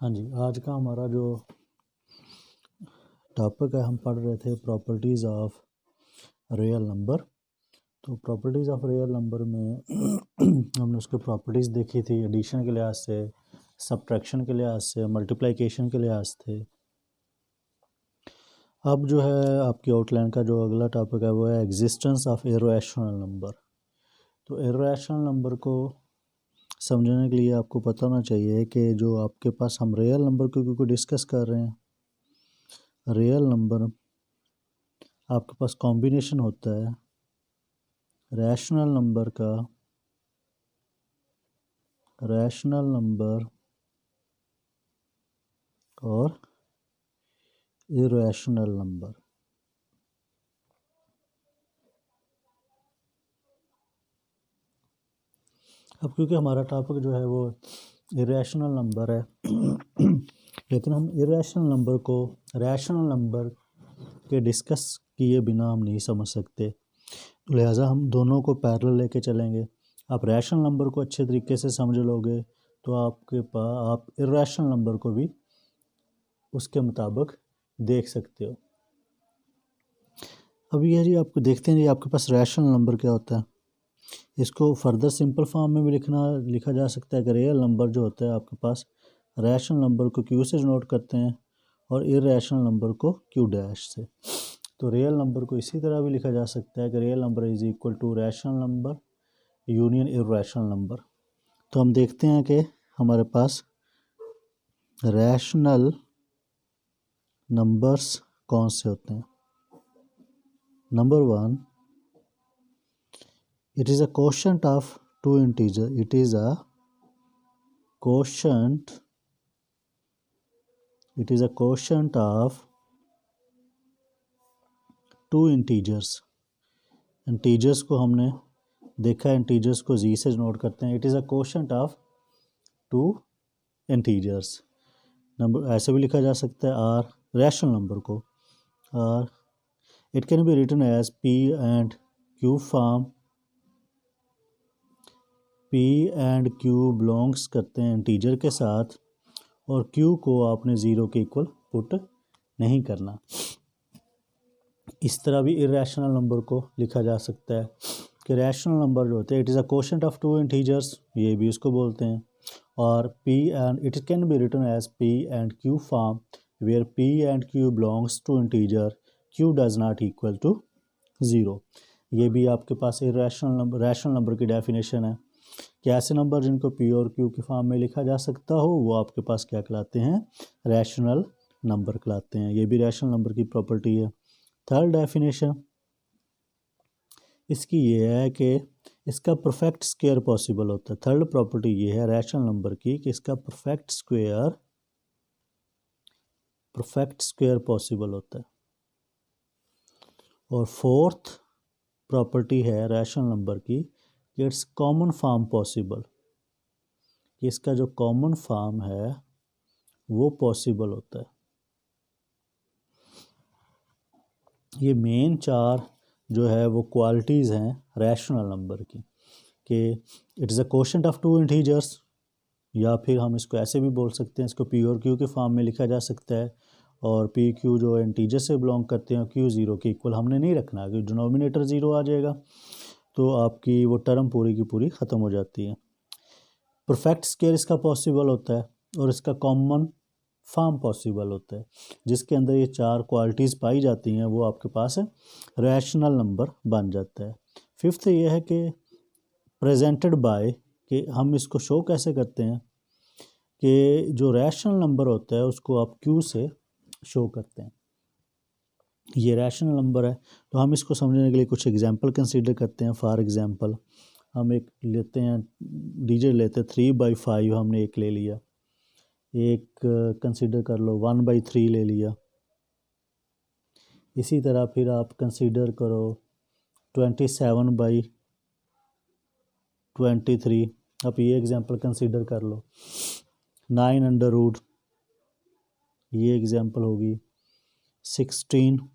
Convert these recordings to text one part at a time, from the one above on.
हाँ जी, आज का हमारा जो टॉपिक है, हम पढ़ रहे थे प्रॉपर्टीज़ ऑफ रियल नंबर। तो प्रॉपर्टीज़ ऑफ रियल नंबर में हमने उसकी प्रॉपर्टीज़ देखी थी एडिशन के लिहाज से, सब्ट्रैक्शन के लिहाज से, मल्टीप्लिकेशन के लिहाज से। अब जो है आपकी आउटलाइन का जो अगला टॉपिक है वो है एग्जिस्टेंस ऑफ इर्रेशनल नंबर। तो इर्रेशनल नंबर को समझने के लिए आपको पता होना चाहिए कि जो आपके पास हम रियल नंबर को क्योंकि डिस्कस कर रहे हैं, रियल नंबर आपके पास कॉम्बिनेशन होता है रैशनल नंबर और इरेशनल नंबर। अब क्योंकि हमारा टॉपिक जो है वो इरेशनल नंबर है लेकिन हम इरेशनल नंबर को रैशनल नंबर के डिस्कस किए बिना हम नहीं समझ सकते, लिहाजा हम दोनों को पैरेलल लेके चलेंगे। आप रैशनल नंबर को अच्छे तरीके से समझ लोगे तो आपके पास आप इरेशनल नंबर को भी उसके मुताबिक देख सकते हो। अब ये जी आपको देखते हैं जी आपके पास रैशनल नंबर क्या होता है। इसको फर्दर सिंपल फॉर्म में भी लिखा जा सकता है कि रियल नंबर जो होता है आपके पास रैशनल नंबर को क्यू से नोट करते हैं और इरेशनल नंबर को क्यू डैश से। तो रियल नंबर को इसी तरह भी लिखा जा सकता है कि real number is equal to rational number union irrational number. तो हम देखते हैं कि हमारे पास रैशनल नंबर्स कौन से होते हैं। Number 1, it is a quotient of two integers. It is a quotient of two integers. Integers को हमने देखा है, इंटीजर्स को जी से नोट करते हैं। It is a quotient of two integers. Number ऐसे भी लिखा जा सकता है आर रैशनल नंबर को R. It can be written as P and Q form. P and Q belongs करते हैं इंटीजर के साथ और क्यू को आपने ज़ीरो के इक्वल पुट नहीं करना। इस तरह भी इरेशनल नंबर को लिखा जा सकता है कि रैशनल नंबर जो होते हैं it is a quotient of two integers, ये भी इसको बोलते हैं। और P and it can be written as P and Q form where P and Q belongs to integer Q does not equal to zero. ये भी आपके पास रैशनल नंबर की डेफिनेशन है कि ऐसे नंबर जिनको पी और क्यू के फॉर्म में लिखा जा सकता हो वो आपके पास क्या कहलाते हैं, रैशनल नंबर कहलाते हैं। ये भी रैशनल नंबर की प्रॉपर्टी है। थर्ड डेफिनेशन इसकी ये है कि इसका परफेक्ट स्क्वायर पॉसिबल होता है। थर्ड प्रॉपर्टी ये है रैशनल नंबर की कि इसका परफेक्ट स्क्वायर पॉसिबल होता है। और फोर्थ प्रॉपर्टी है रैशनल नंबर की कि इट्स कॉमन फॉर्म पॉसिबल, कि इसका जो कॉमन फॉर्म है वो पॉसिबल होता है। ये मेन चार जो है वो क्वालिटीज़ हैं रैशनल नंबर की कि it is a quotient of two integers, या फिर हम इसको ऐसे भी बोल सकते हैं, इसको पी और क्यू के फॉर्म में लिखा जा सकता है। और पी क्यू जो इंटीजर से बिलोंग करते हैं, क्यू ज़ीरो के इक्वल हमने नहीं रखना, क्योंकि डिनोमिनेटर ज़ीरो आ जाएगा तो आपकी वो टर्म पूरी की पूरी ख़त्म हो जाती है। परफेक्ट स्क्वायर इसका पॉसिबल होता है और इसका कॉमन फॉर्म पॉसिबल होता है। जिसके अंदर ये चार क्वालिटीज़ पाई जाती हैं वो आपके पास रैशनल नंबर बन जाता है। फिफ्थ ये है कि प्रेजेंटेड बाय, कि हम इसको शो कैसे करते हैं कि जो रैशनल नंबर होता है उसको आप क्यू से शो करते हैं। ये रैशनल नंबर है तो हम इसको समझने के लिए कुछ एग्जांपल कंसीडर करते हैं। फॉर एग्जांपल हम एक लेते हैं, डिजिट लेते हैं 3/5, हमने एक ले लिया। एक कंसीडर कर लो 1/3 ले लिया। इसी तरह फिर आप कंसीडर करो 27/23। आप ये एग्जांपल कंसीडर कर लो। 9 अंडर रूट, ये एग्जांपल होगी। 16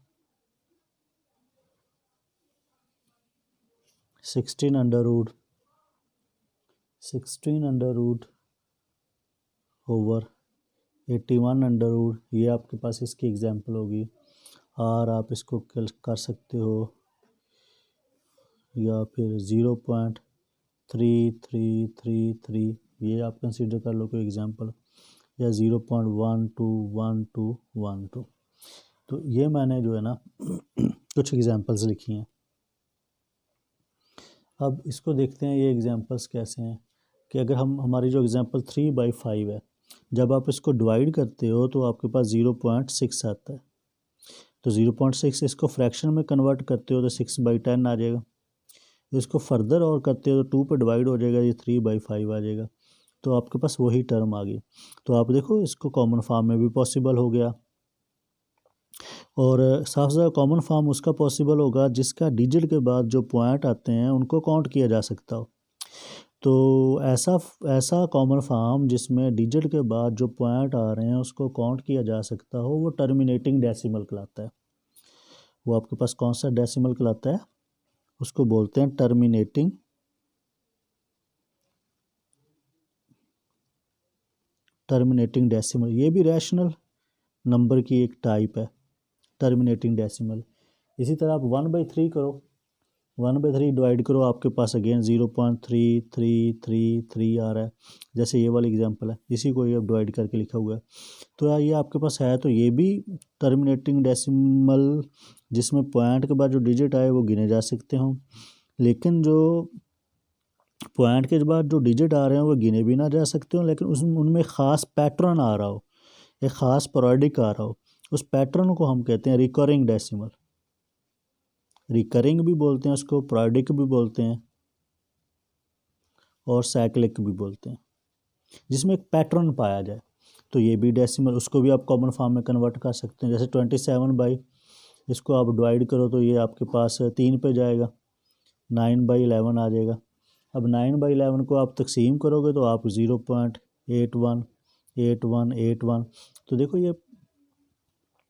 under root over 81 under root, ये आपके पास इसकी एग्जांपल होगी। और आप इसको कर सकते हो, या फिर 0.3333, ये आप कंसीडर कर लो कोई एग्जांपल, या 0.121212। तो ये मैंने जो है ना कुछ एग्जांपल्स लिखी हैं। अब इसको देखते हैं ये एग्जांपल्स कैसे हैं, कि अगर हमारी जो एग्जांपल 3/5 है, जब आप इसको डिवाइड करते हो तो आपके पास 0.6 आता है। तो 0.6 इसको फ्रैक्शन में कन्वर्ट करते हो तो 6/10 आ जाएगा। इसको फर्दर और करते हो तो 2 पे डिवाइड हो जाएगा, ये 3/5 आ जाएगा। तो आपके पास वही टर्म आ गई। तो आप देखो इसको कॉमन फॉर्म में भी पॉसिबल हो गया। और साफ ज़्यादा कॉमन फॉर्म उसका पॉसिबल होगा जिसका डिजिट के बाद जो पॉइंट आते हैं उनको काउंट किया जा सकता हो। तो ऐसा कॉमन फॉर्म जिसमें डिजिट के बाद जो पॉइंट आ रहे हैं उसको काउंट किया जा सकता हो, वो टर्मिनेटिंग डेसिमल कहलाता है। वो आपके पास कौन सा डेसिमल कहलाता है? उसको बोलते हैं टर्मिनेटिंग डेसिमल। ये भी रैशनल नंबर की एक टाइप है, टर्मिनेटिंग डेसिमल। इसी तरह आप 1/3 करो, 1/3 डिवाइड करो, आपके पास अगेन 0.3333 आ रहा है। जैसे ये वाली एग्जांपल है, इसी को ये अब डिवाइड करके लिखा हुआ है। तो यार ये आपके पास है, तो ये भी टर्मिनेटिंग डेसिमल जिसमें पॉइंट के बाद जो डिजिट आए वो गिने जा सकते हों, लेकिन जो पॉइंट के बाद जो डिजिट आ रहे हैं वो गिने भी ना जा सकते हो, लेकिन उनमें ख़ास पैटर्न आ रहा हो, एक ख़ास पीरियडिक आ रहा हो, उस पैटर्न को हम कहते हैं रिकरिंग डेसिमल। रिकरिंग भी बोलते हैं उसको, पीरियडिक भी बोलते हैं और साइक्लिक भी बोलते हैं, जिसमें एक पैटर्न पाया जाए। तो ये भी डेसिमल, उसको भी आप कॉमन फॉर्म में कन्वर्ट कर सकते हैं। जैसे 27 इसको आप डिवाइड करो तो ये आपके पास 3 पे जाएगा, 9/11 आ जाएगा। अब 9/11 को आप तकसीम करोगे तो आप 0.818181। तो देखो ये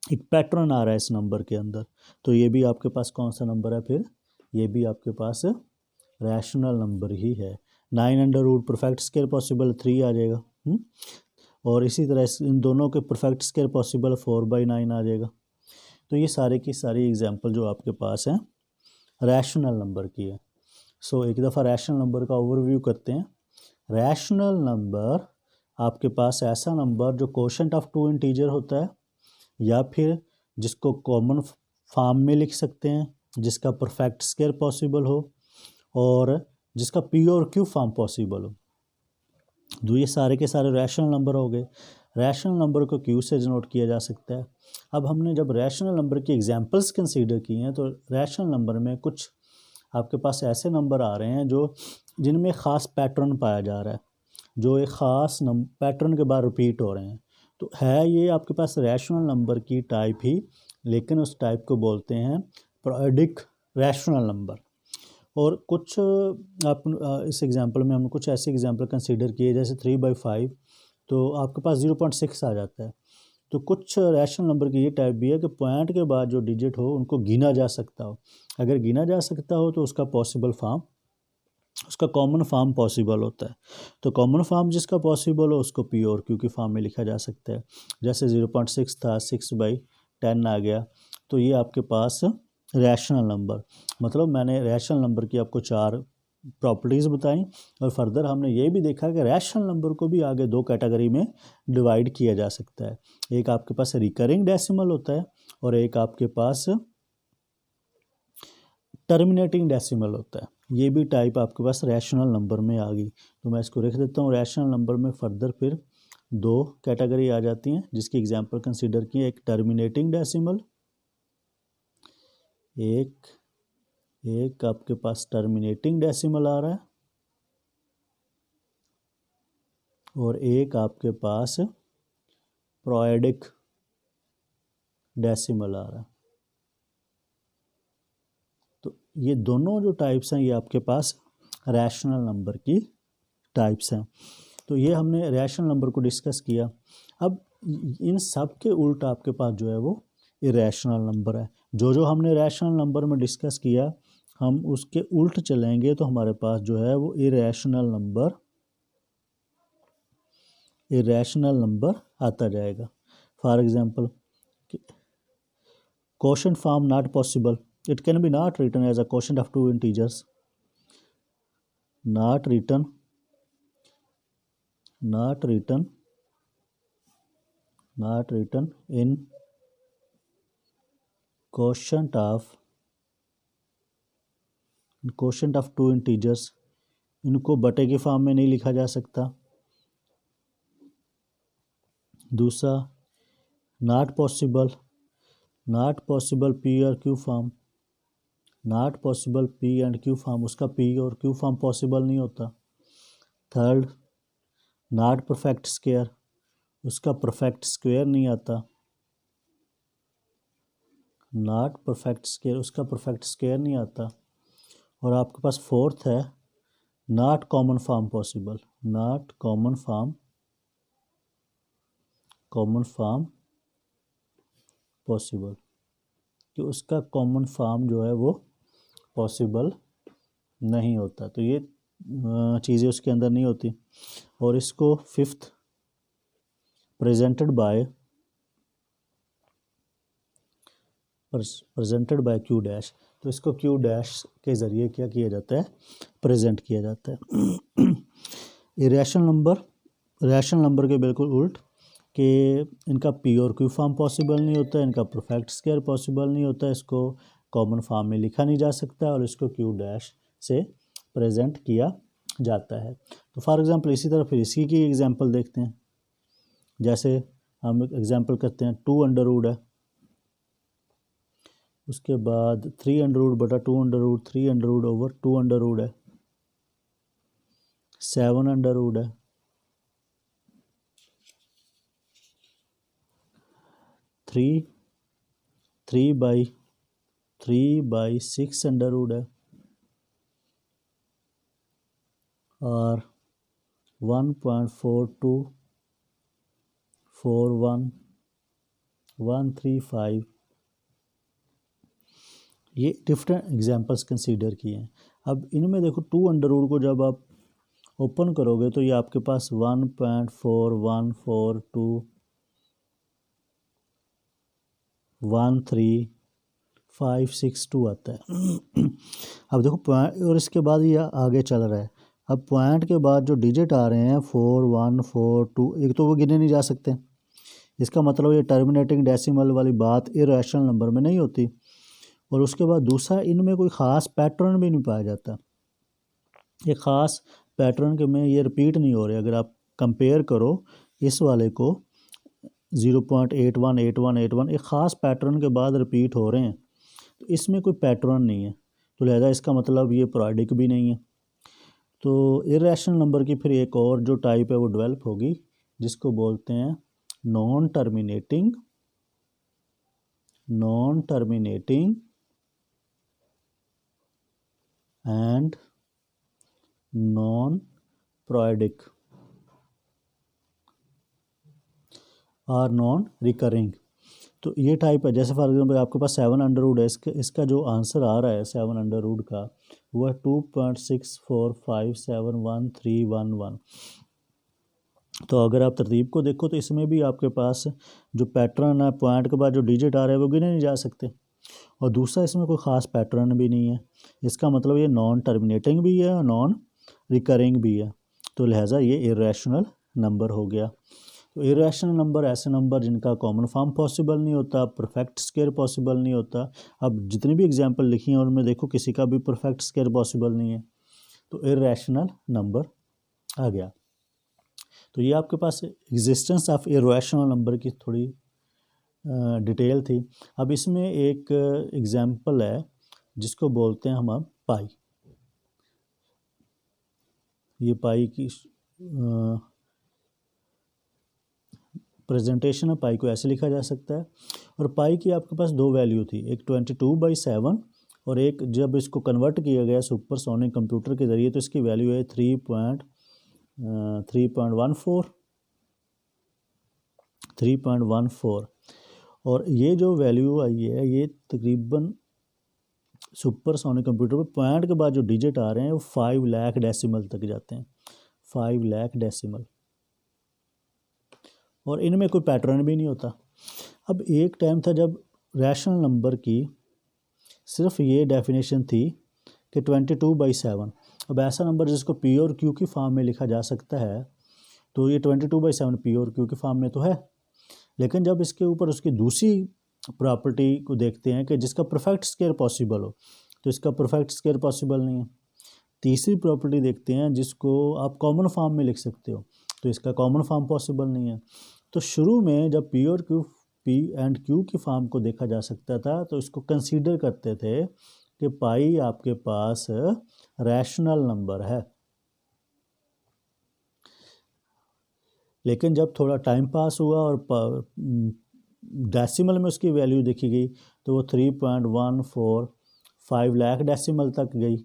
एक पैटर्न आ रहा है इस नंबर के अंदर। तो ये भी आपके पास कौन सा नंबर है फिर? ये भी आपके पास रैशनल नंबर ही है। 9 under root perfect square possible 3 आ जाएगा। और इसी तरह इन दोनों के परफेक्ट स्क्वायर पॉसिबल 4/9 आ जाएगा। तो ये सारे की सारी एग्जांपल जो आपके पास हैं रैशनल नंबर की है। सो एक दफ़ा रैशनल नंबर का ओवरव्यू करते हैं। रैशनल नंबर आपके पास ऐसा नंबर जो कोशेंट ऑफ 2 इंटीजर होता है, या फिर जिसको कॉमन फॉर्म में लिख सकते हैं, जिसका परफेक्ट स्क्वायर पॉसिबल हो और जिसका पी और क्यू फॉर्म पॉसिबल हो। तो ये सारे के सारे रैशनल नंबर हो गए। रैशनल नंबर को क्यू से डिनोट किया जा सकता है। अब हमने जब रैशनल नंबर की एग्जांपल्स कंसीडर की हैं, तो रैशनल नंबर में कुछ आपके पास ऐसे नंबर आ रहे हैं जो जिनमें ख़ास पैटर्न पाया जा रहा है, जो एक ख़ास पैटर्न के बाद रिपीट हो रहे हैं। तो है ये आपके पास रैशनल नंबर की टाइप ही, लेकिन उस टाइप को बोलते हैं पीरियडिक रैशनल नंबर। और कुछ आप इस एग्जांपल में हमने कुछ ऐसे एग्जांपल कंसीडर किए, जैसे 3/5 तो आपके पास 0.6 आ जाता है। तो कुछ रैशनल नंबर की ये टाइप भी है कि पॉइंट के बाद जो डिजिट हो उनको गिना जा सकता हो। अगर गिना जा सकता हो तो उसका पॉसिबल फॉर्म, उसका कॉमन फॉर्म पॉसिबल होता है। तो कॉमन फॉर्म जिसका पॉसिबल हो उसको पी और क्यू की फॉर्म में लिखा जा सकता है। जैसे 0.6 था, 6/10 आ गया। तो ये आपके पास रैशनल नंबर, मतलब मैंने रैशनल नंबर की आपको 4 प्रॉपर्टीज़ बताई, और फर्दर हमने ये भी देखा कि रैशनल नंबर को भी आगे 2 कैटेगरी में डिवाइड किया जा सकता है। एक आपके पास रिकरिंग डेसिमल होता है और एक आपके पास टर्मिनेटिंग डेसिमल होता है। ये भी टाइप आपके पास रैशनल नंबर में आ गई। तो मैं इसको लिख देता हूँ। रैशनल नंबर में फर्दर फिर 2 कैटेगरी आ जाती हैं, जिसकी एग्जांपल कंसीडर की, एक टर्मिनेटिंग डेसिमल, एक आपके पास टर्मिनेटिंग डेसिमल आ रहा है, और एक आपके पास पीरियडिक डेसिमल आ रहा है। तो ये दोनों जो टाइप्स हैं ये आपके पास रैशनल नंबर की टाइप्स हैं। तो ये हमने रैशनल नंबर को डिस्कस किया। अब इन सब के उल्ट आपके पास जो है वो इरेशनल नंबर है। जो जो हमने रैशनल नंबर में डिस्कस किया, हम उसके उल्ट चलेंगे तो हमारे पास जो है वो इरेशनल नंबर आता जाएगा। For example quotient form not possible, it can be not written as a quotient of two integers, not written in quotient of two integers, इनको बटे के फॉर्म में नहीं लिखा जा सकता। दूसरा नॉट पॉसिबल पी और Q form, not possible P and Q form, उसका पी और क्यू फॉर्म पॉसिबल नहीं होता। थर्ड नॉट परफेक्ट स्क्वायर, उसका परफेक्ट स्क्वायर नहीं आता। नॉट परफेक्ट स्क्वायर, उसका परफेक्ट स्क्वायर नहीं आता। और आपके पास फोर्थ है not common form possible, not common form possible, कि उसका कॉमन फॉर्म जो है वो पॉसिबल नहीं होता। तो ये चीज़ें उसके अंदर नहीं होती। और इसको fifth presented by Q dash, तो इसको क्यू डैश के ज़रिए क्या किया जाता है, प्रेजेंट किया जाता है। इरेशनल नंबर के बिल्कुल उल्ट, कि इनका पी और क्यू फॉर्म पॉसिबल नहीं होता, इनका परफेक्ट स्क्वायर पॉसिबल नहीं होता, इसको कॉमन फॉर्म में लिखा नहीं जा सकता और इसको क्यू डैश से प्रेजेंट किया जाता है। तो फॉर एग्जांपल इसी तरह फिर इसी की एग्जांपल देखते हैं। जैसे हम एग्जांपल करते हैं 2 अंडर रूट है, उसके बाद 3 अंडर रूट बटा 2 under root, 3 under root over 2 under root है, 7 अंडर रूट है, 3 बाई 6 अंडर रूट है, और 1.4241135, ये डिफरेंट एग्जांपल्स कंसीडर किए हैं। अब इनमें देखो 2 अंडर रूट को जब आप ओपन करोगे तो ये आपके पास 1.414213562 आता है। अब देखो पॉइंट, और इसके बाद ये आगे चल रहा है। अब पॉइंट के बाद जो डिजिट आ रहे हैं 4142, एक तो वो गिने नहीं जा सकते, इसका मतलब ये टर्मिनेटिंग डेसिमल वाली बात इरेशनल नंबर में नहीं होती। और उसके बाद दूसरा, इनमें कोई ख़ास पैटर्न भी नहीं पाया जाता, एक ख़ास पैटर्न के में ये रिपीट नहीं हो रहे। अगर आप कंपेयर करो इस वाले को 0.818181, एक ख़ास पैटर्न के बाद रिपीट हो रहे हैं, तो इसमें कोई पैटर्न नहीं है, तो लिहाजा इसका मतलब ये पीरियडिक भी नहीं है। तो इरेशनल नंबर की फिर एक और जो टाइप है वो डेवलप होगी, जिसको बोलते हैं non terminating and non periodic और नॉन रिकरिंग। तो ये टाइप है। जैसे फॉर एग्जांपल आपके पास 7 अंडर रूट है, इसका जो आंसर आ रहा है 7 अंडर रूट का वो है 2.64571311। तो अगर आप तरतीब को देखो तो इसमें भी आपके पास जो पैटर्न है, पॉइंट के बाद जो डिजिट आ रहे हैं वो गिने नहीं जा सकते, और दूसरा इसमें कोई ख़ास पैटर्न भी नहीं है। इसका मतलब ये नॉन टर्मिनेटिंग भी है और नॉन रिकरिंग भी है, तो लिहाजा ये इरेशनल नंबर हो गया। तो इरेशनल नंबर ऐसे नंबर जिनका कॉमन फॉर्म पॉसिबल नहीं होता, परफेक्ट स्क्वायर पॉसिबल नहीं होता। अब जितनी भी एग्जांपल लिखी हैं उनमें देखो किसी का भी परफेक्ट स्क्वायर पॉसिबल नहीं है, तो इरेशनल नंबर आ गया। तो ये आपके पास एग्जिस्टेंस ऑफ इरेशनल नंबर की थोड़ी डिटेल थी। अब इसमें एक एग्जांपल है जिसको बोलते हैं हम पाई। ये पाई की प्रेजेंटेशन है, पाई को ऐसे लिखा जा सकता है। और पाई की आपके पास दो वैल्यू थी, एक 22/7 और एक जब इसको कन्वर्ट किया गया सुपरसोनिक कंप्यूटर के ज़रिए तो इसकी वैल्यू है 3.14। और ये जो वैल्यू आई है ये तकरीबन सुपरसोनिक कंप्यूटर पर पॉइंट के बाद जो डिजिट आ रहे हैं वो 5 लाख डेसिमल तक जाते हैं, 5 लाख डेसिमल। और इनमें कोई पैटर्न भी नहीं होता। अब एक टाइम था जब रैशनल नंबर की सिर्फ ये डेफिनेशन थी कि 22/7। अब ऐसा नंबर जिसको पी और क्यू की फॉर्म में लिखा जा सकता है, तो ये 22/7 पी और क्यू की फॉर्म में तो है। लेकिन जब इसके ऊपर उसकी दूसरी प्रॉपर्टी को देखते हैं कि जिसका परफेक्ट स्क्वायर पॉसिबल हो, तो इसका परफेक्ट स्क्वायर पॉसिबल नहीं है। तीसरी प्रॉपर्टी देखते हैं जिसको आप कॉमन फॉर्म में लिख सकते हो, तो इसका कॉमन फॉर्म पॉसिबल नहीं है। तो शुरू में जब पी और क्यू, पी एंड क्यू की फॉर्म को देखा जा सकता था, तो इसको कंसीडर करते थे कि पाई आपके पास रैशनल नंबर है। लेकिन जब थोड़ा टाइम पास हुआ और डेसिमल में उसकी वैल्यू देखी गई, तो वो 3.145 लाख डेसिमल तक गई।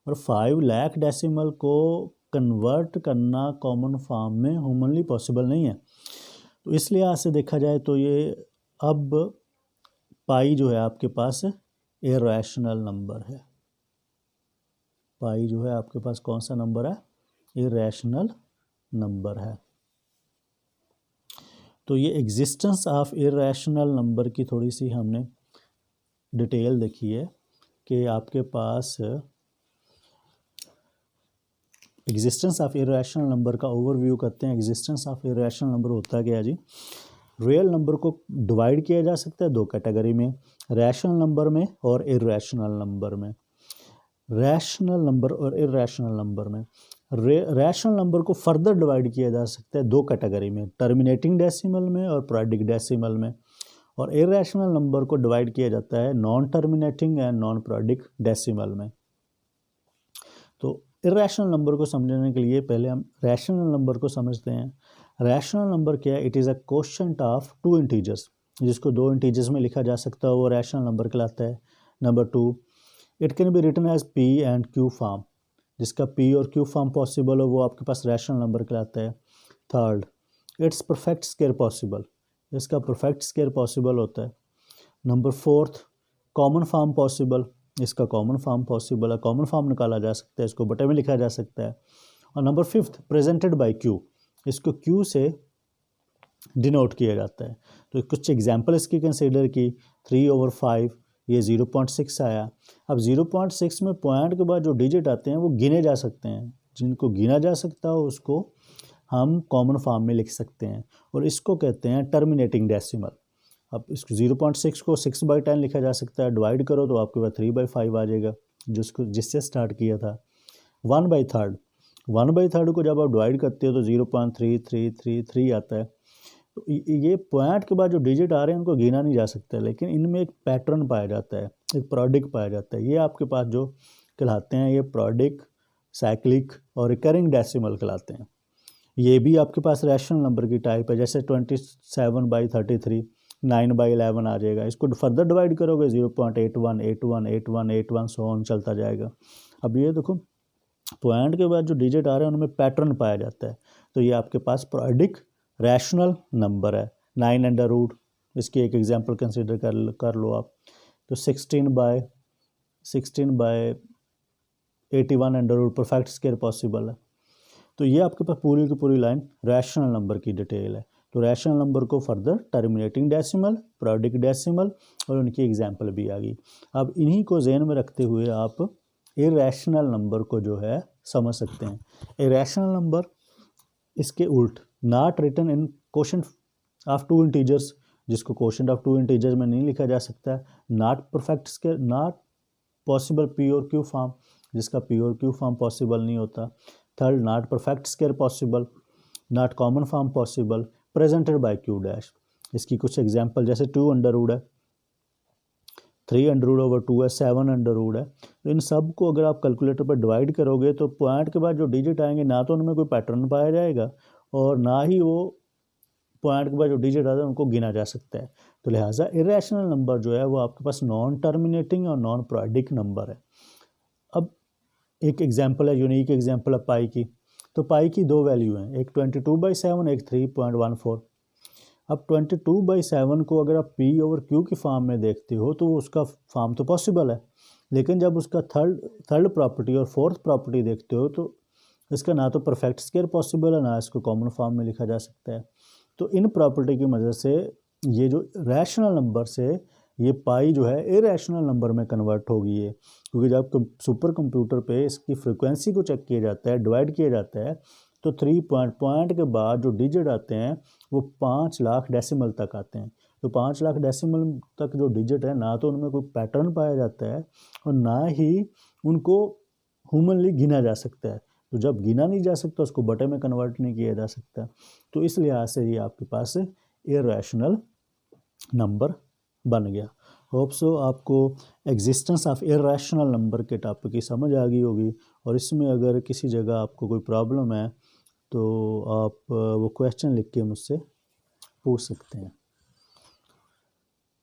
और 5 लाख डेसिमल को कन्वर्ट करना कॉमन फॉर्म में ह्यूमनली पॉसिबल नहीं है। तो इसलिए आज से देखा जाए तो ये अब पाई जो है आपके पास इरैशनल नंबर है। पाई जो है आपके पास कौन सा नंबर है? इरैशनल नंबर है। तो ये एग्जिस्टेंस ऑफ इरैशनल नंबर की थोड़ी सी हमने डिटेल देखी है कि आपके पास एग्जिस्टेंस ऑफ इरैशनल नंबर का ओवरव्यू करते हैं। एग्जिस्टेंस ऑफ इरैशनल नंबर होता क्या है जी? रियल नंबर को डिवाइड किया जा सकता है दो कैटेगरी में, रैशनल नंबर में और इरैशनल नंबर में। रैशनल नंबर और इरैशनल नंबर में रैशनल नंबर को फर्दर डिवाइड किया जा सकता है दो कैटेगरी में, टर्मिनेटिंग डेसिमल में और प्रोडिक डेसिमल में। और इरैशनल नंबर को डिवाइड किया जाता है non terminating and non प्रोडिक decimal में। तो इरैशनल नंबर को समझने के लिए पहले हम रैशनल नंबर को समझते हैं। रैशनल नंबर क्या है? It is a quotient of two integers, जिसको दो इंटीजर्स में लिखा जा सकता है, वो रैशनल नंबर कहलाता है। Number 2, it can be written as P and Q form, जिसका पी और क्यू फॉर्म पॉसिबल हो वो आपके पास रैशनल नंबर कहलाता है। Third, it's perfect square possible, इसका परफेक्ट स्क्वायर पॉसिबल होता है। नंबर 4, कॉमन फॉर्म पॉसिबल, इसका कॉमन फॉर्म पॉसिबल है, कॉमन फॉर्म निकाला जा सकता है, इसको बटे में लिखा जा सकता है। और नंबर 5, प्रेजेंटेड बाय क्यू, इसको क्यू से डिनोट किया जाता है। तो कुछ एग्जांपल इसकी कंसीडर की, 3/5, ये 0.6 आया। अब 0.6 में पॉइंट के बाद जो डिजिट आते हैं वो गिने जा सकते हैं, जिनको गिना जा सकता हो उसको हम कॉमन फॉर्म में लिख सकते हैं, और इसको कहते हैं टर्मिनेटिंग डेसिमल। अब इसको 0.6 को 6/10 लिखा जा सकता है, डिवाइड करो तो आपके पास 3/5 आ जाएगा, जिससे स्टार्ट किया था। 1/3 को जब आप डिवाइड करते हो तो 0.3333 आता है। तो ये पॉइंट के बाद जो डिजिट आ रहे हैं उनको गिना नहीं जा सकता, लेकिन इनमें एक पैटर्न पाया जाता है, एक प्रोडिक पाया जाता है। ये आपके पास जो कहलाते हैं ये प्रोडिक, साइक्लिक और रिकरिंग डेसिमल कहलाते हैं। ये भी आपके पास रैशनल नंबर की टाइप है, जैसे 27/33 9/11 आ जाएगा। इसको फर्दर डिवाइड करोगे 0.81 81 81 81 सो ऑन चलता जाएगा। अब ये देखो पॉइंट के बाद जो डिजिट आ रहे हैं उनमें पैटर्न पाया जाता है, तो ये आपके पास प्रोडिक रैशनल नंबर है। 9 इसकी एक एग्जांपल कंसीडर कर लो आप, तो 16/81 परफेक्ट स्क्वायर पॉसिबल है। तो ये आपके पास पूरी की पूरी लाइन रैशनल नंबर की डिटेल है। तो रैशनल नंबर को फर्दर टर्मिनेटिंग डेसिमल, प्रोडिक डेसिमल और उनकी एग्जांपल भी आ गई। अब इन्हीं को जहन में रखते हुए आप इरैशनल नंबर को जो है समझ सकते हैं। इरैशनल नंबर इसके उल्ट, not written in quotient of two integers, जिसको क्वोशिएंट ऑफ टू इंटीजर्स में नहीं लिखा जा सकता। Not perfect square, not possible P और क्यू फॉर्म, जिसका पी और क्यू फॉर्म पॉसिबल नहीं होता। Third, not perfect square possible, not common form possible, presented by Q dash. इसकी कुछ एग्जांपल जैसे 2 है, 3 है, 7 है। तो इन सब को अगर आप कैलकुलेटर पर डिवाइड करोगे तो पॉइंट के बाद जो डिजिट आएंगे ना तो उनमें कोई पैटर्न पाया जाएगा और ना ही वो पॉइंट के बाद जो डिजिट आता है उनको गिना जा सकता है। तो लिहाजा इरैशनल नंबर जो है वो आपके पास नॉन टर्मिनेटिंग और नॉन प्रोडिक नंबर है। अब एक एग्जांपल है, यूनिक एग्जांपल है पाई की। तो पाई की दो वैल्यू हैं, एक 22/7, एक 3.14। अब 22/7 को अगर आप पी ओवर क्यू की फॉर्म में देखते हो तो उसका फॉर्म तो पॉसिबल है, लेकिन जब उसका थर्ड प्रॉपर्टी और फोर्थ प्रॉपर्टी देखते हो तो इसका ना तो परफेक्ट स्क्वायर पॉसिबल है, ना इसको कॉमन फॉर्म में लिखा जा सकता है। तो इन प्रॉपर्टी की वजह से ये जो रैशनल नंबर से ये पाई जो है इरेशनल नंबर में कन्वर्ट हो गई है, क्योंकि जब सुपर कंप्यूटर पे इसकी फ्रिक्वेंसी को चेक किया जाता है, डिवाइड किया जाता है, तो 3 पॉइंट के बाद जो डिजिट आते हैं वो 5 लाख डेसिमल तक आते हैं। तो 5 लाख डेसिमल तक जो डिजिट है, ना तो उनमें कोई पैटर्न पाया जाता है और ना ही उनको ह्यूमनली गिना जा सकता है। तो जब गिना नहीं जा सकता उसको बटे में कन्वर्ट नहीं किया जा सकता, तो इस लिहाज से ये आपके पास इरेशनल नंबर बन गया। होप सो आपको एग्जिस्टेंस ऑफ इरेशनल नंबर के टॉपिक की समझ आ गई होगी, और इसमें अगर किसी जगह आपको कोई प्रॉब्लम है तो आप वो क्वेश्चन लिख के मुझसे पूछ सकते हैं।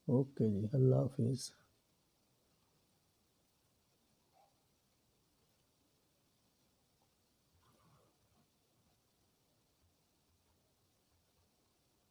ओके जी, अल्लाह हाफिज़।